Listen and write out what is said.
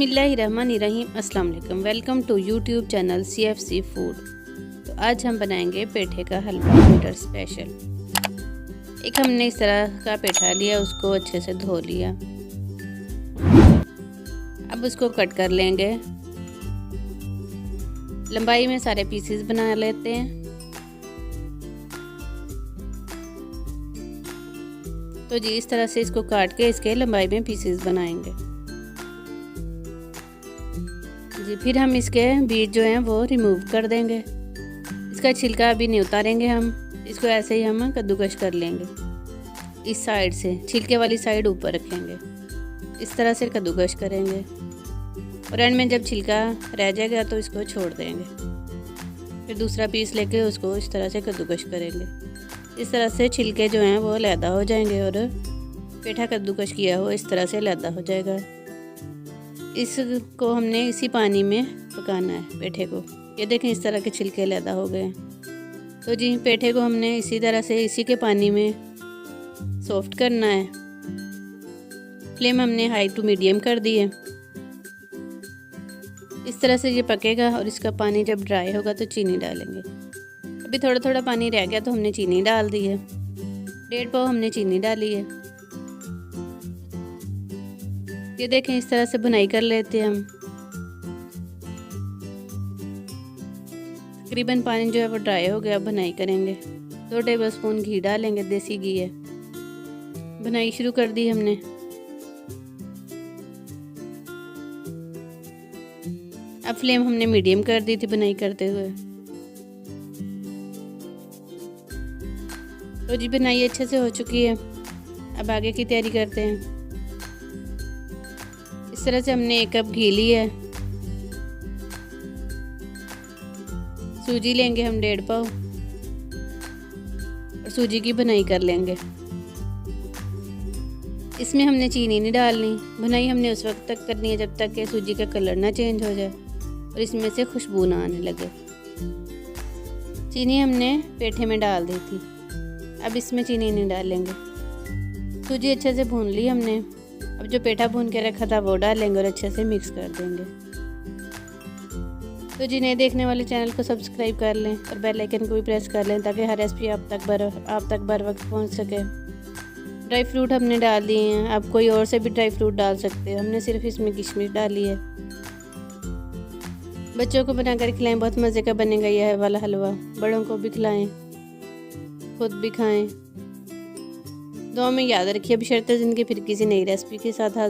बिस्मिल्लाहिर्रहमानिर्रहीम। अस्सलाम वालेकुम। Welcome to YouTube channel CFC food. तो आज हम बनाएंगे पेठे का हलवा विंटर स्पेशल। एक हमने इस तरह का पेठा लिया, उसको अच्छे से धो लिया। अब उसको कट कर लेंगे। लंबाई में सारे पीसेस बना लेते हैं। तो जी इस तरह से इसको काट के इसके लंबाई में पीसेस बनाएंगे। जी फिर हम इसके बीज जो हैं वो रिमूव कर देंगे। इसका छिलका अभी नहीं उतारेंगे हम, इसको ऐसे ही हम कद्दूकश कर लेंगे। इस साइड से छिलके वाली साइड ऊपर रखेंगे, इस तरह से कद्दूकश करेंगे और एंड में जब छिलका रह जाएगा तो इसको छोड़ देंगे। फिर दूसरा पीस लेके उसको इस तरह से कद्दूकश करेंगे। इस तरह से छिलके जो हैं वो अलहदा हो जाएंगे और पेठा कद्दूकश किया हुआ इस तरह से अलहदा हो जाएगा। इसको हमने इसी पानी में पकाना है पेठे को। ये देखें इस तरह के छिलके अलहदा हो गए हैं। तो जी पेठे को हमने इसी तरह से इसी के पानी में सॉफ्ट करना है। फ्लेम हमने हाई टू मीडियम कर दी है। इस तरह से ये पकेगा और इसका पानी जब ड्राई होगा तो चीनी डालेंगे। अभी थोड़ा थोड़ा पानी रह गया तो हमने चीनी डाल दी है। 1.5 पाव हमने चीनी डाली है। ये देखें इस तरह से बुनाई कर लेते हैं हम। तकरीबन पानी जो है वो ड्राई हो गया, बुनाई करेंगे। 2 टेबलस्पून घी डालेंगे, देसी घी है। बुनाई शुरू कर दी हमने। अब फ्लेम हमने मीडियम कर दी थी बुनाई करते हुए। तो जी बुनाई अच्छे से हो चुकी है। अब आगे की तैयारी करते हैं। इस तरह से हमने 1 कप घी लिया है। सूजी लेंगे हम 1.5 पाव और सूजी की बुनाई कर लेंगे। इसमें हमने चीनी नहीं डालनी। बुनाई हमने उस वक्त तक करनी है जब तक कि सूजी का कलर ना चेंज हो जाए और इसमें से खुशबू ना आने लगे। चीनी हमने पेठे में डाल दी थी, अब इसमें चीनी नहीं डालेंगे। सूजी अच्छे से भून ली हमने। अब जो पेठा भून के रखा था वो डालेंगे और अच्छे से मिक्स कर देंगे। तो जी नए देखने वाले चैनल को सब्सक्राइब कर लें और बेल आइकन को भी प्रेस कर लें ताकि हर रेसिपी आप तक बर वक्त पहुँच सके। ड्राई फ्रूट हमने डाल दिए हैं। आप कोई और से भी ड्राई फ्रूट डाल सकते हैं। हमने सिर्फ इसमें किशमिश डाली है। बच्चों को बनाकर खिलाएं, बहुत मज़े का बनेगा यह वाला हलवा। बड़ों को भी खिलाएं, खुद भी खाएं। दुआ में याद रखिए। बशर्ते ज़िंदगी फिर किसी नई रेसिपी के साथ